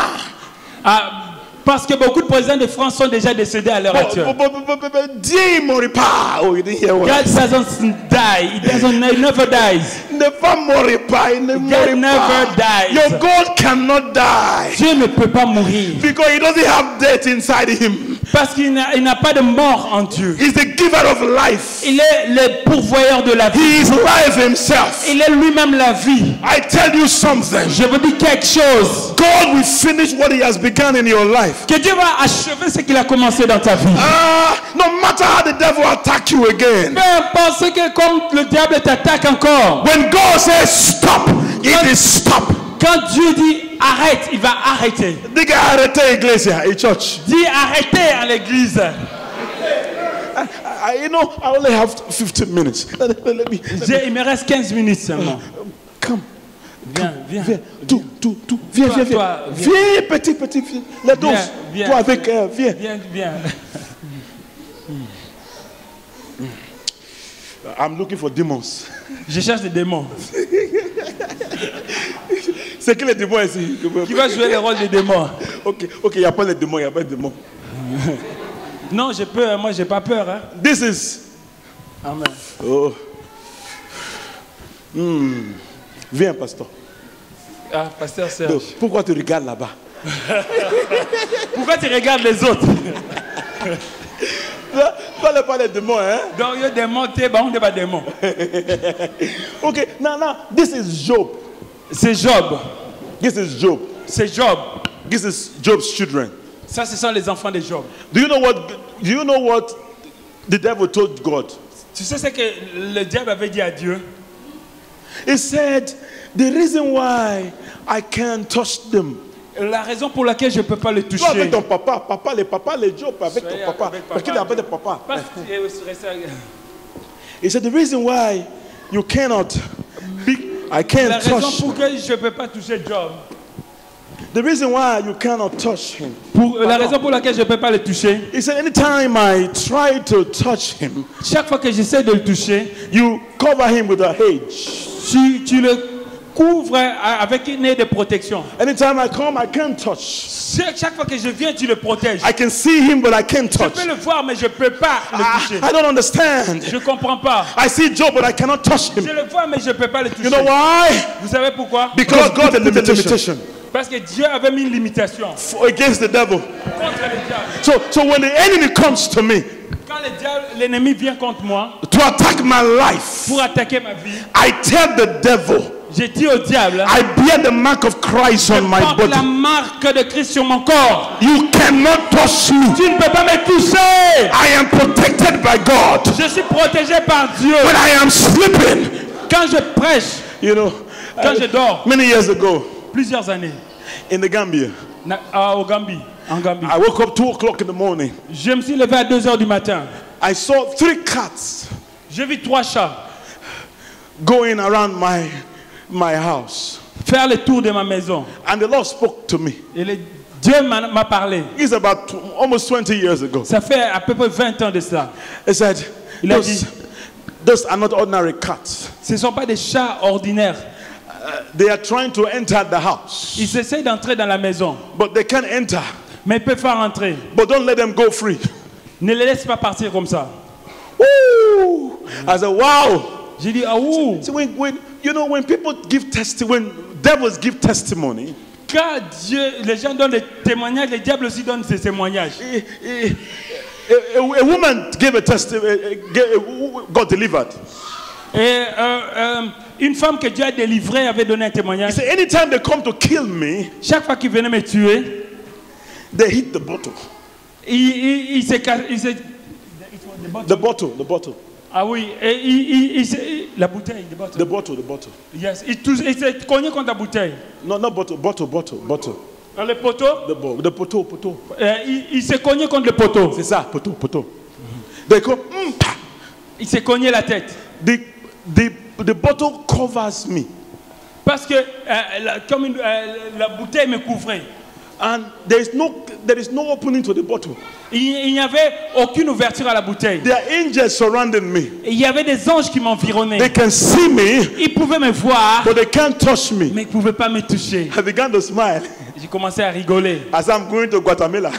Parce que beaucoup de présidents de France sont déjà décédés à l'heure actuelle. Dieu ne mourra pas. God doesn't die. He never dies. Ne pas mourir pas. Il ne God never dies. Your God cannot die. Dieu ne peut pas mourir. Because He doesn't have death inside Him. Parce qu'il n'a pas de mort en Dieu. He's the giver of life. Il est le pourvoyeur de la vie. He is life himself. Il est lui-même la vie. I tell you something. Je vous dis quelque chose. God will finish what he has begun in your life. Que Dieu va achever ce qu'il a commencé dans ta vie. No matter how the devil attack you again. Peu importe ce que comme le diable t'attaque encore. When God says stop, it is stop. Quand Dieu dit arrête, il va arrêter. Diga arrêtez iglesia, a church. Dis arrêtez à l'église. You know, I only have 15 minutes. Let me. Il me reste 15 minutes seulement. Come. Viens, viens. Viens, tout. Viens, Toi, viens. toi, viens. Viens, petit. Les dos. Viens. Toi avec, viens. Viens. I'm looking for demons. Je cherche des démons. C'est qui les démons ici? Qui va jouer le rôle des démons? Ok, il n'y a pas les démons, Non, j'ai peur, moi j'ai pas peur. Hein. This is. Amen. Oh. Viens, pasteur. Ah, pasteur Serge. Donc, pourquoi tu regardes là-bas? Pourquoi tu regardes les autres? Parle pas les démons, hein? Donc, il y a des démons, tu es bon, pas démons. Ok, now, this is Job. C'est Job. This is Job. C'est Job. This is Job's children. Ça, ce sont les enfants de Job. Do you know what the devil told God? Tu sais ce que le diable avait dit à Dieu? He said, the reason why I can't touch them. La raison pour laquelle je ne peux pas le toucher. Toi avec ton papa, les Job avec ton papa. Parce qu'il est avec ton papa. He said, the reason why you cannot, I can't La raison touch. pour laquelle je ne peux pas toucher Job. The reason why you cannot touch him. La raison pour laquelle je ne peux pas le toucher. He said, anytime I try to touch him, Chaque fois que j'essaie de le toucher, you cover him with a hedge. tu le couvres avec une aie de protection. Anytime I come, I can't touch. Chaque fois que je viens, tu le protèges. I can see him, but I can't Je touch. peux le voir, mais je ne peux pas le toucher. I don't understand. Je ne comprends pas. I see Job, but I cannot touch Je him. le vois, mais je ne peux pas le toucher. You know why? Vous savez pourquoi? Because God put a limitation Parce que Dieu avait mis une limitation against the devil. contre le diable. So when the enemy comes to me Quand l'ennemi vient contre moi to attack my life, pour attaquer ma vie, I tell the devil, je dis au diable, I bear the mark of Christ on my porte la body. marque de Christ sur mon corps. You cannot touch me. Tu ne peux pas me toucher. I am protected by God. Je suis protégé par Dieu. When I am sleeping, Quand je prêche, you know, quand je dors, many years ago plusieurs années, in the Gambia, au Gambie, en Gambie, I woke up 2 o'clock in the morning. je me suis levé à 2 heures du matin. I saw 3 cats J'ai vu 3 chats going around my house. faire le tour de ma maison. And the Lord spoke to me. Et Dieu m'a parlé. It's about almost 20 years ago. Ça fait à peu près 20 ans de ça. He said, Il a dit, those are not ordinary cats. ce ne sont pas des chats ordinaires. They are trying to enter the house, Ils essaient d'entrer dans la maison, but they can't enter. mais ils peuvent pas rentrer. But don't let them go free. Ne les laisse pas partir comme ça. Woo! I said, wow. J'ai dit, ah ouh. See, when people give testimony, when devils give testimony, Quand les gens donnent des témoignages, les diables aussi donnent des témoignages. a woman gave a testimony, got delivered. Et une femme que Dieu a délivrée avait donné un témoignage. He said, anytime they come to kill me, Chaque fois qu'ils venaient me tuer, they hit the bottle. il s'est The bottle. Ah oui, et la bouteille, The bottle. Yes, il s'est cogné contre la bouteille. No, not bottle. Dans le poteau, The poteau. il s'est cogné contre le poteau. C'est ça, poteau. They go, Il s'est cogné la tête. the bottle covers me. Parce que la bouteille me couvrait. And there is no opening to the bottle. Il n'y avait aucune ouverture à la bouteille. There are angels surrounding me. Et il y avait des anges qui m'environnaient. They can see me, Ils pouvaient me voir, but they can't touch me. mais ils ne pouvaient pas me toucher. I began to smile J'ai commencé à rigoler. as I'm going to Guatemala.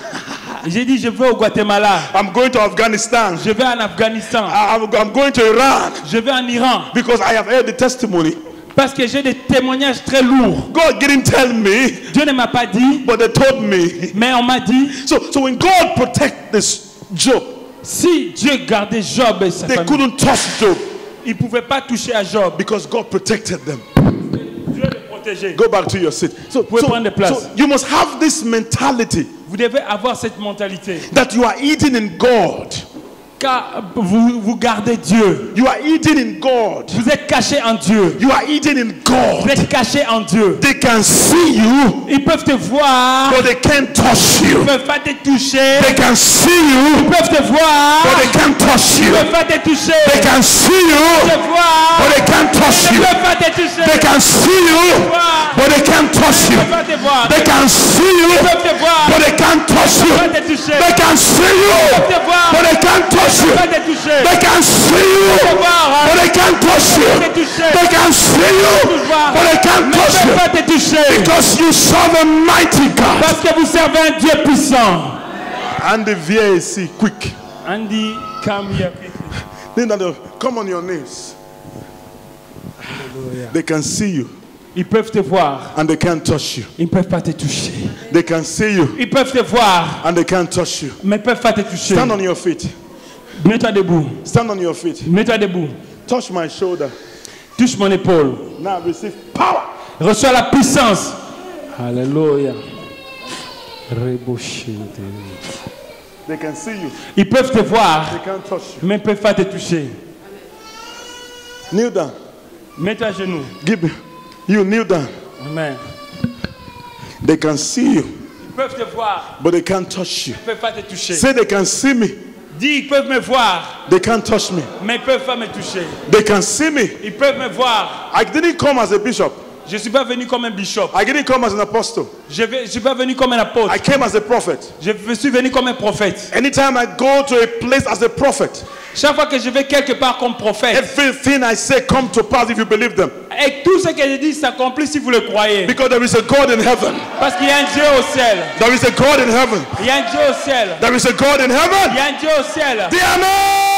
J'ai dit, je vais au Guatemala. I'm going to Afghanistan. Je vais en Afghanistan. I'm going to Iran Je vais en Iran. because I have heard the testimony. Parce que j'ai des témoignages très lourds. God didn't tell me, Dieu ne m'a pas dit, but they told me. mais on m'a dit, So when God protected this Job, si Dieu gardait Job et sa they famille, couldn't touch Job il ne pouvait pas toucher à Job. because God protected them. Dieu le protégeait. Go back to your seat. So prendre place. you must have this mentality Vous devez avoir cette mentalité. that you are eating in God. Car vous gardez Dieu. You are eating in God. Vous êtes caché en Dieu. You are eating in God. Vous êtes caché en Dieu. They can see you, Ils peuvent te voir. but they can't touch Ils you. ne peuvent pas te toucher. They can see Ils you, peuvent te voir. but they can't touch Ils you. ne peuvent pas te toucher. They can see you, Te voir. but they can't touch Ils you. ne peuvent pas te toucher. They can see you, but they can't touch Ils you. ne peuvent pas te voir. They can see you, Ils peuvent te voir. but they can't touch Ils ne you. peuvent pas te toucher. They can see you, Ils peuvent te voir. but they can't touch Ils ne you. peuvent pas te toucher. They can see you, Ils peuvent te voir. but they can't touch you. Ils peuvent te toucher. They can see you, but they can't Ils ne touch peuvent you. pas te toucher. Because you serve a mighty God. Parce que vous servez un Dieu puissant. And the VAC, quick. Andy, come here. Come on your knees. They can see you Ils peuvent te voir. and they can't touch you. Ils ne peuvent pas te toucher. They can see you Ils peuvent te voir, and they can't touch you. mais ils ne peuvent pas te toucher. Stand on your feet. Mets-toi debout. Stand on your feet. Mets-toi debout. Touch my shoulder. Touche mon épaule. Now receive power. Reçois la puissance. Alléluia. They can see you. Ils peuvent te voir, They can't touch you. mais ils ne peuvent pas te toucher. Kneel down. Mets-toi à genoux. Give me. You kneel down. Amen. They can see you, Ils peuvent te voir, but they can't touch you. ils ne peuvent pas te toucher. Say they can see me. Dis, ils peuvent me voir, They can't touch me. mais ils ne peuvent pas me toucher. They can see me. Ils peuvent me voir. I didn't come as a bishop. Je ne suis pas venu comme un bishop. I didn't come as an apostle. Je ne suis pas venu comme un apôtre. I came as a prophet. Je suis venu comme un prophète. Anytime I go to a place as a prophet, Chaque fois que je vais quelque part comme prophète, everything I say come to pass if you believe them. et tout ce que je dis s'accomplit si vous le croyez. Because there is a God in heaven. Parce qu'il y a un Dieu au ciel. There is a God in heaven. Il y a un Dieu au ciel. There is a God in Il heaven. y a un Dieu au ciel. The Amen.